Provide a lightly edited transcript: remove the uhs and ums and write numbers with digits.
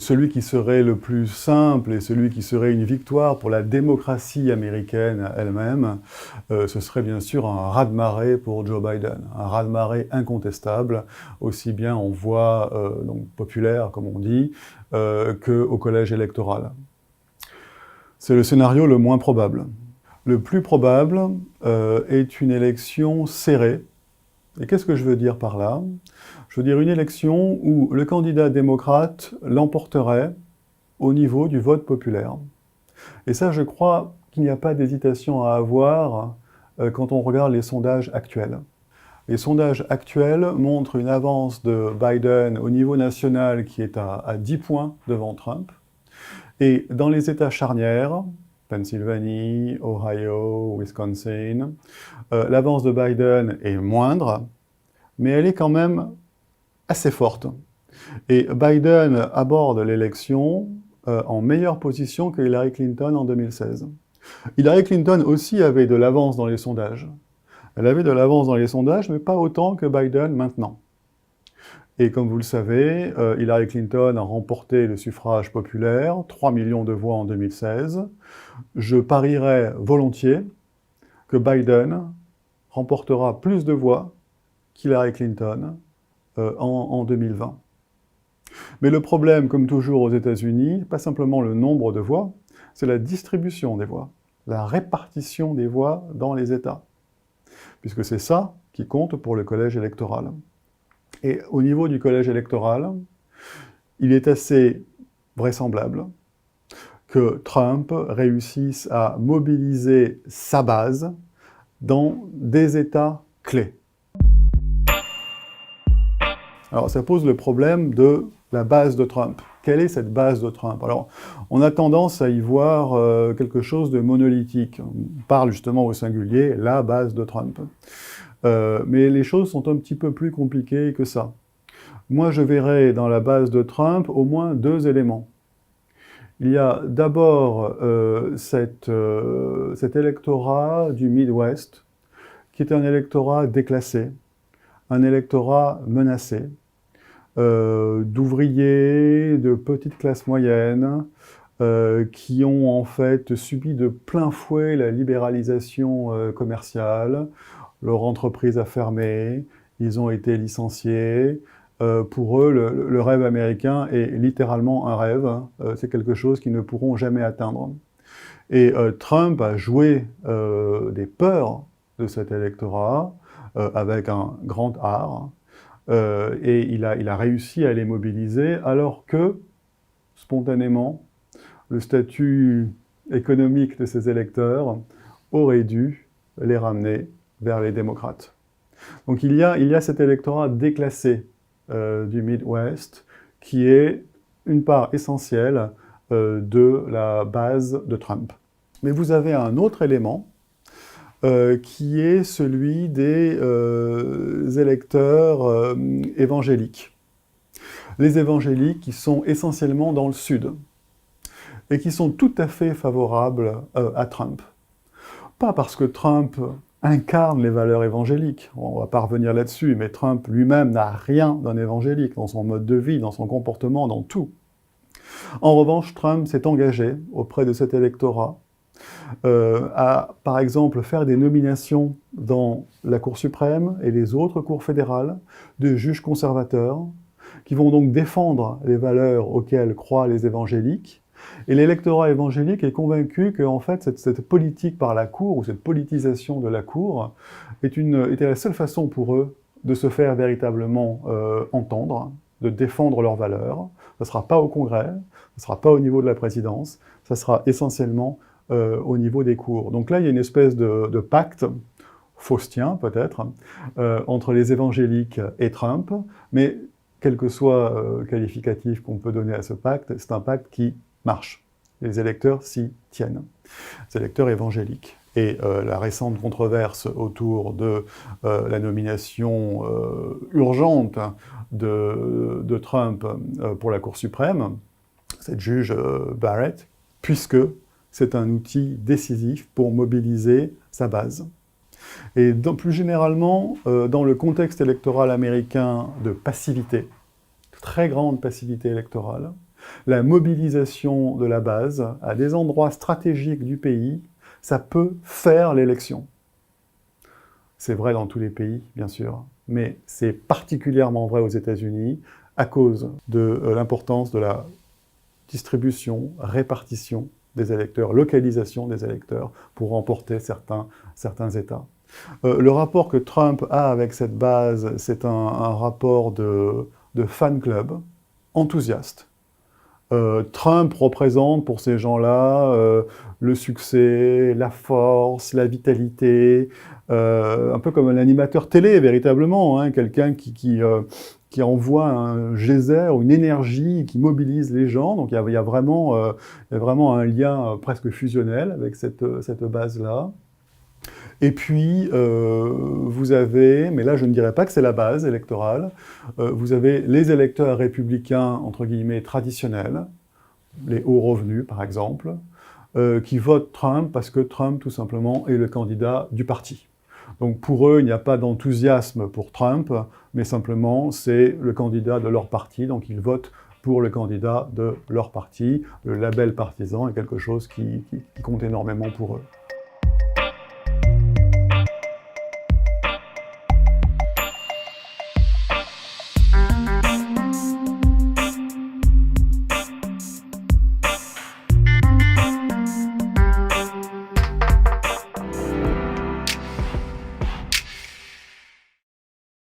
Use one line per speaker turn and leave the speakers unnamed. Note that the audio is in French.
celui qui serait le plus simple et celui qui serait une victoire pour la démocratie américaine elle-même, ce serait bien sûr un raz-de-marée pour Joe Biden, un raz-de-marée incontestable, aussi bien en voix donc populaire, comme on dit, qu'au collège électoral. C'est le scénario le moins probable. Le plus probable est une élection serrée. Et qu'est-ce que je veux dire par là? Je veux dire une élection où le candidat démocrate l'emporterait au niveau du vote populaire. Et ça, je crois qu'il n'y a pas d'hésitation à avoir quand on regarde les sondages actuels. Les sondages actuels montrent une avance de Biden au niveau national qui est à 10 points devant Trump. Et dans les États charnières, Pennsylvanie, Ohio, Wisconsin, l'avance de Biden est moindre, mais elle est quand même assez forte. Et Biden aborde l'élection en meilleure position que Hillary Clinton en 2016. Hillary Clinton aussi avait de l'avance dans les sondages. Elle avait de l'avance dans les sondages, mais pas autant que Biden maintenant. Et comme vous le savez, Hillary Clinton a remporté le suffrage populaire, 3 millions de voix en 2016. Je parierais volontiers que Biden remportera plus de voix qu'Hillary Clinton en 2020. Mais le problème, comme toujours aux États-Unis, pas simplement le nombre de voix, c'est la distribution des voix, la répartition des voix dans les États. Puisque c'est ça qui compte pour le collège électoral. Et au niveau du collège électoral, il est assez vraisemblable que Trump réussisse à mobiliser sa base dans des États clés. Alors ça pose le problème de la base de Trump. Quelle est cette base de Trump? Alors, on a tendance à y voir quelque chose de monolithique. On parle justement au singulier, la base de Trump. Mais les choses sont un petit peu plus compliquées que ça. Moi, je verrais dans la base de Trump au moins 2 éléments. Il y a d'abord cet électorat du Midwest, qui est un électorat déclassé, un électorat menacé, d'ouvriers, de petites classes moyennes, qui ont en fait subi de plein fouet la libéralisation commerciale. Leur entreprise a fermé, ils ont été licenciés. Pour eux, le rêve américain est littéralement un rêve. C'est quelque chose qu'ils ne pourront jamais atteindre. Et Trump a joué des peurs de cet électorat avec un grand art. Et il a réussi à les mobiliser alors que, spontanément, le statut économique de ces électeurs aurait dû les ramener vers les démocrates. Donc il y a cet électorat déclassé du Midwest qui est une part essentielle de la base de Trump. Mais vous avez un autre élément qui est celui des électeurs évangéliques. Les évangéliques qui sont essentiellement dans le sud et qui sont tout à fait favorables à Trump. Pas parce que Trump incarne les valeurs évangéliques, on ne va pas revenir là-dessus, mais Trump lui-même n'a rien d'un évangélique dans son mode de vie, dans son comportement, dans tout. En revanche, Trump s'est engagé auprès de cet électorat à, par exemple, faire des nominations dans la Cour suprême et les autres cours fédérales de juges conservateurs qui vont donc défendre les valeurs auxquelles croient les évangéliques. Et l'électorat évangélique est convaincu que en fait, cette politique par la Cour, ou cette politisation de la Cour, était la seule façon pour eux de se faire véritablement entendre, de défendre leurs valeurs. Ce ne sera pas au Congrès, ce ne sera pas au niveau de la présidence, ça sera essentiellement au niveau des cours. Donc là, il y a une espèce de pacte, faustien peut-être, entre les évangéliques et Trump, mais quel que soit le qualificatif qu'on peut donner à ce pacte, c'est un pacte qui marche. Les électeurs s'y tiennent. Les électeurs évangéliques. Et la récente controverse autour de la nomination urgente de Trump pour la Cour suprême, cette juge Barrett, puisque c'est un outil décisif pour mobiliser sa base. Et plus généralement, dans le contexte électoral américain de passivité, de très grande passivité électorale, La mobilisation de la base à des endroits stratégiques du pays, ça peut faire l'élection. C'est vrai dans tous les pays, bien sûr, mais c'est particulièrement vrai aux États-Unis à cause de l'importance de la distribution, répartition des électeurs, localisation des électeurs pour remporter certains États. Le rapport que Trump a avec cette base, c'est un rapport de fan club enthousiaste. Trump représente pour ces gens-là le succès, la force, la vitalité, un peu comme un animateur télé véritablement, hein, quelqu'un qui envoie un geyser ou une énergie qui mobilise les gens. Donc il y a vraiment un lien presque fusionnel avec cette base-là. Et puis, vous avez, mais là je ne dirais pas que c'est la base électorale, vous avez les électeurs républicains, entre guillemets, traditionnels, les hauts revenus par exemple, qui votent Trump parce que Trump, tout simplement, est le candidat du parti. Donc pour eux, il n'y a pas d'enthousiasme pour Trump, mais simplement c'est le candidat de leur parti, donc ils votent pour le candidat de leur parti. Le label partisan est quelque chose qui compte énormément pour eux.